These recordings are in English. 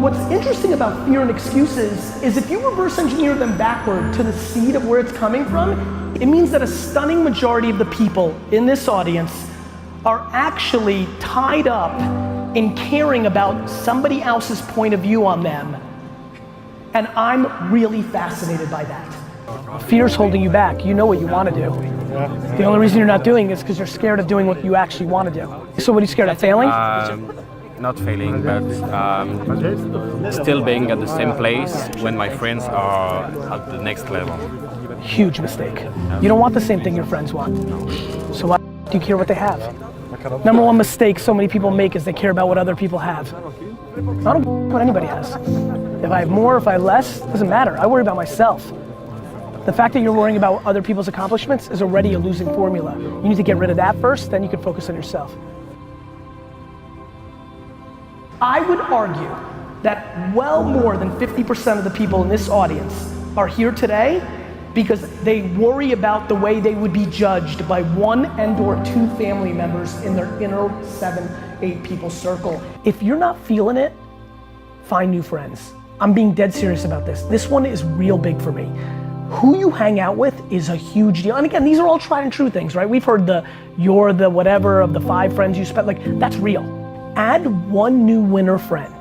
what's interesting about fear and excuses is if you reverse engineer them backward to the seed of where it's coming from, it means that a stunning majority of the people in this audience are actually tied up in caring about somebody else's point of view on them. And I'm really fascinated by that. Fear's holding you back. You know what you want to do. The only reason you're not doing it is because you're scared of doing what you actually want to do. So what are you scared of, failing? Not failing, but still being at the same place when my friends are at the next level. Huge mistake. You don't want the same thing your friends want. So why do you care what they have? Number one mistake so many people make is they care about what other people have. I don't care what anybody has. If I have more, if I have less, doesn't matter. I worry about myself. The fact that you're worrying about other people's accomplishments is already a losing formula. You need to get rid of that first, then you can focus on yourself. I would argue that well more than 50% of the people in this audience are here today because they worry about the way they would be judged by one and/or two family members in their inner 7, 8 people circle. If you're not feeling it, find new friends. I'm being dead serious about this. This one is real big for me. Who you hang out with is a huge deal. And again, these are all tried and true things, right? We've heard you're the whatever of the 5 friends you spent, like that's real. Add one new winner friend.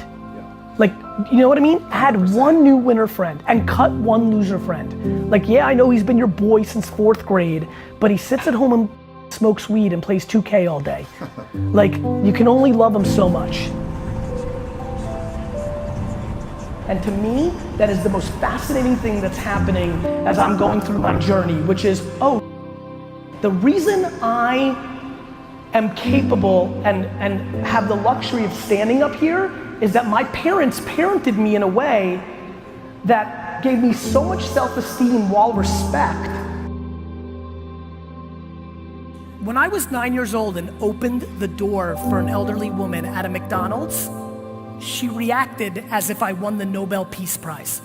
Like, you know what I mean? Add one new winner friend and cut one loser friend. Like, yeah, I know he's been your boy since 4th grade, but he sits at home and smokes weed and plays 2K all day. Like, you can only love him so much. And to me, that is the most fascinating thing that's happening as I'm going through my journey, which is, oh, the reason I am capable and have the luxury of standing up here is that my parents parented me in a way that gave me so much self-esteem while respect. When I was 9 years old and opened the door for an elderly woman at a McDonald's, she reacted as if I won the Nobel Peace Prize.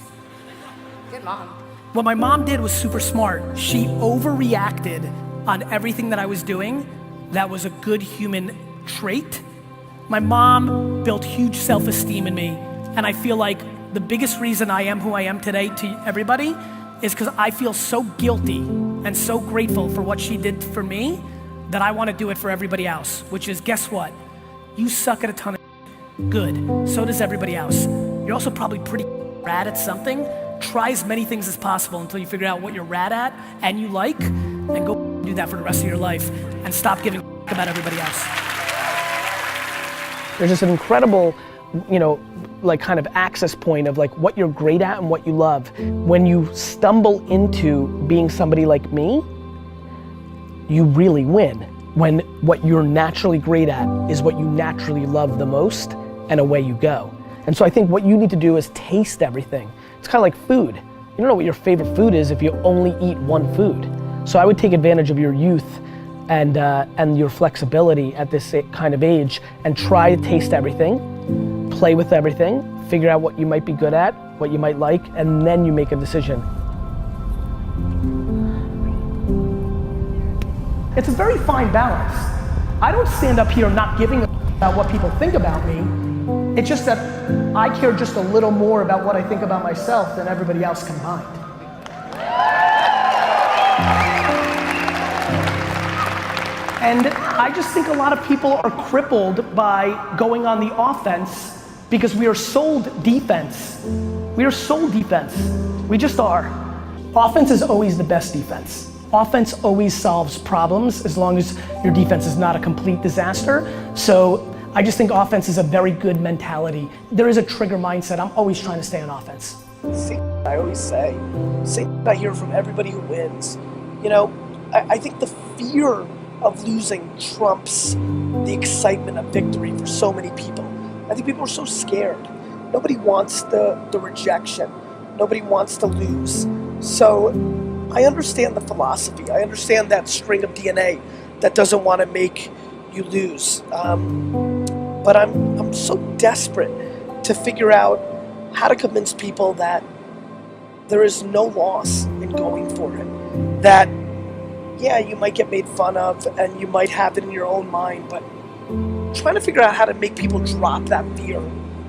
Good mom. What my mom did was super smart. She overreacted on everything that I was doing. That was a good human trait. My mom built huge self-esteem in me, and I feel like the biggest reason I am who I am today to everybody is because I feel so guilty and so grateful for what she did for me that I want to do it for everybody else, which is, guess what? You suck at a ton of good, so does everybody else. You're also probably pretty rad at something. Try as many things as possible until you figure out what you're rad at and you like, and go do that for the rest of your life and stop giving about everybody else. There's just an incredible, like kind of access point of like what you're great at and what you love. When you stumble into being somebody like me, you really win. When what you're naturally great at is what you naturally love the most, and away you go. And so I think what you need to do is taste everything. It's kind of like food. You don't know what your favorite food is if you only eat one food. So I would take advantage of your youth and your flexibility at this kind of age and try to taste everything, play with everything, figure out what you might be good at, what you might like, and then you make a decision. It's a very fine balance. I don't stand up here not giving a about what people think about me. It's just that I care just a little more about what I think about myself than everybody else combined. And I just think a lot of people are crippled by going on the offense because we are sold defense. We are sold defense. We just are. Offense is always the best defense. Offense always solves problems as long as your defense is not a complete disaster. So I just think offense is a very good mentality. There is a trigger mindset. I'm always trying to stay on offense. I always say I hear from everybody who wins. I think the fear of losing trumps the excitement of victory for so many people. I think people are so scared. Nobody wants the rejection. Nobody wants to lose. So I understand the philosophy. I understand that string of DNA that doesn't want to make you lose. But I'm so desperate to figure out how to convince people that there is no loss in going for it. That, yeah, you might get made fun of and you might have it in your own mind, but trying to figure out how to make people drop that fear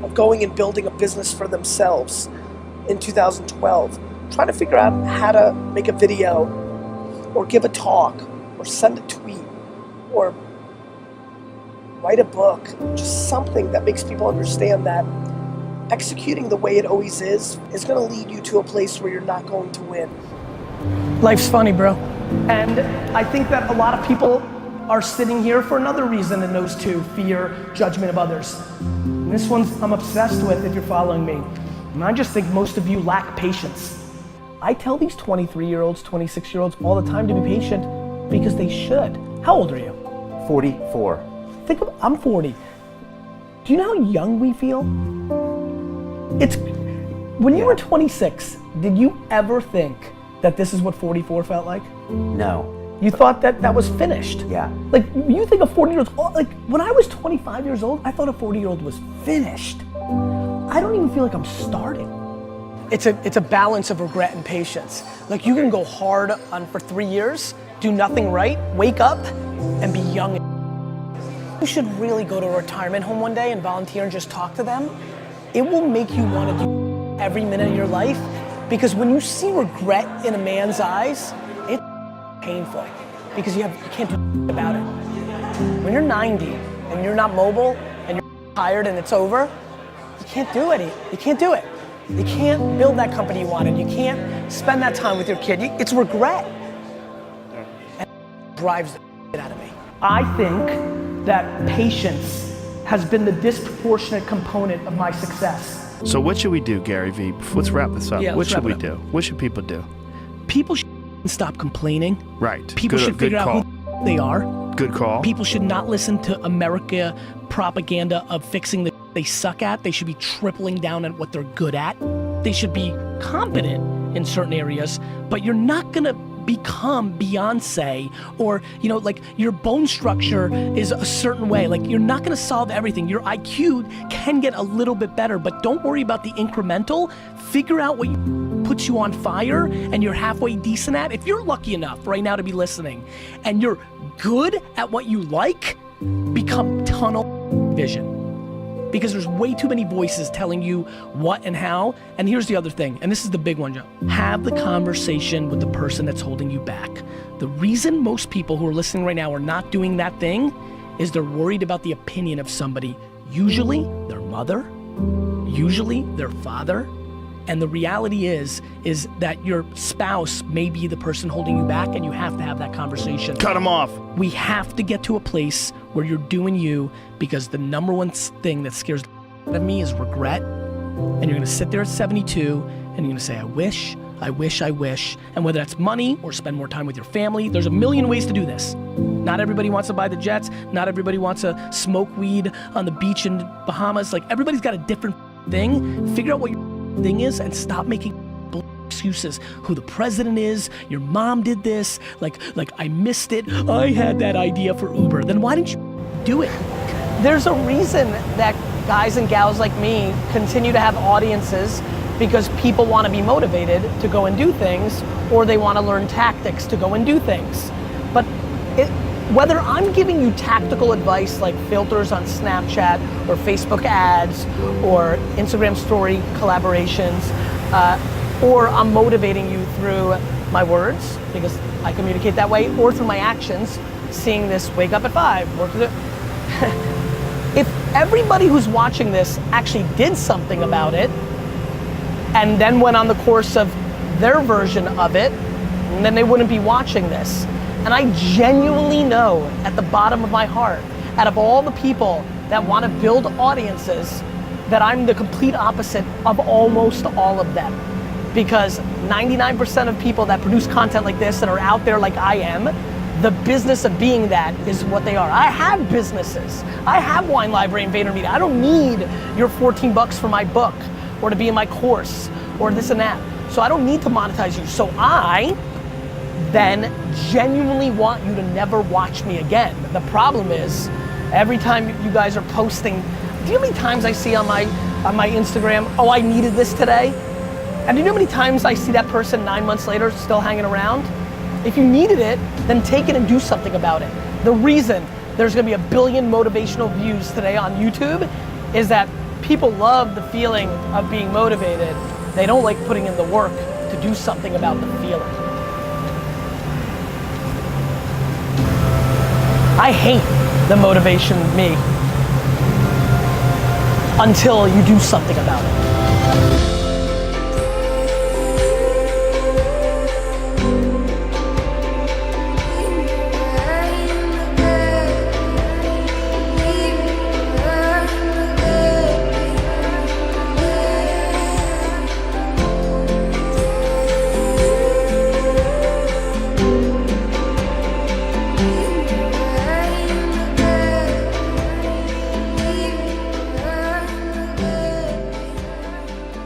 of going and building a business for themselves in 2012, trying to figure out how to make a video or give a talk or send a tweet or write a book, just something that makes people understand that executing the way it always is going to lead you to a place where you're not going to win. Life's funny, bro. And I think that a lot of people are sitting here for another reason in those two: fear, judgment of others. And this one's I'm obsessed with if you're following me. And I just think most of you lack patience. I tell these 23-year-olds, 26-year-olds all the time to be patient because they should. How old are you? 44. Think of, I'm 40. Do you know how young we feel? It's, when you were 26, did you ever think that this is what 44 felt like? No. You thought that that was finished? Yeah. Like, you think a 40-year-old, like, when I was 25 years old, I thought a 40-year-old was finished. I don't even feel like I'm starting. It's a balance of regret and patience. Like, you can go hard on for 3 years, do nothing right, wake up, and be young. You should really go to a retirement home one day and volunteer and just talk to them. It will make you want to do every minute of your life, because when you see regret in a man's eyes, it's painful because you can't do about it. When you're 90 and you're not mobile and you're tired and it's over, you can't do it. You can't do it. You can't build that company you wanted. You can't spend that time with your kid. It's regret. And it drives the shit out of me. I think that patience has been the disproportionate component of my success. So what should we do, Gary Vee? Let's wrap this up. Yeah, what should we wrap it do? What should people do? People should stop complaining. Right. People should figure out who they are. Good call. People should not listen to America propaganda of fixing the they suck at. They should be tripling down at what they're good at. They should be competent in certain areas, but you're not gonna become Beyonce, or like your bone structure is a certain way. Like, you're not gonna solve everything. Your IQ can get a little bit better, but don't worry about the incremental. Figure out what puts you on fire and you're halfway decent at. If you're lucky enough right now to be listening and you're good at what you like, become tunnel vision. Because there's way too many voices telling you what and how. And here's the other thing, and this is the big one, Joe. Have the conversation with the person that's holding you back. The reason most people who are listening right now are not doing that thing is they're worried about the opinion of somebody, usually their mother, usually their father. And the reality is that your spouse may be the person holding you back, and you have to have that conversation. Cut them off. We have to get to a place where you're doing you, because the number one thing that scares the out of me is regret. And you're gonna sit there at 72 and you're gonna say, I wish, I wish, I wish. And whether that's money or spend more time with your family, there's a million ways to do this. Not everybody wants to buy the jets. Not everybody wants to smoke weed on the beach in Bahamas. Like, everybody's got a different thing. Figure out what your thing is and stop making excuses. Who the president is, your mom did this, like I missed it, I had that idea for Uber. Then why didn't you do it? There's a reason that guys and gals like me continue to have audiences, because people want to be motivated to go and do things, or they want to learn tactics to go and do things. But whether I'm giving you tactical advice like filters on Snapchat or Facebook ads or Instagram story collaborations, or I'm motivating you through my words, because I communicate that way, or through my actions, seeing this wake up at 5, work with it. If everybody who's watching this actually did something about it, and then went on the course of their version of it, then they wouldn't be watching this. And I genuinely know at the bottom of my heart, out of all the people that want to build audiences, that I'm the complete opposite of almost all of them. Because 99% of people that produce content like this and are out there like I am, the business of being that is what they are. I have businesses. I have Wine Library and VaynerMedia. I don't need your 14 bucks for my book, or to be in my course, or this and that. So I don't need to monetize you. So I then genuinely want you to never watch me again. The problem is, every time you guys are posting, do you know how many times I see on my Instagram, oh, I needed this today? And do you know how many times I see that person 9 months later still hanging around? If you needed it, then take it and do something about it. The reason there's gonna be 1 billion motivational views today on YouTube is that people love the feeling of being motivated. They don't like putting in the work to do something about the feeling. I hate the motivation me until you do something about it.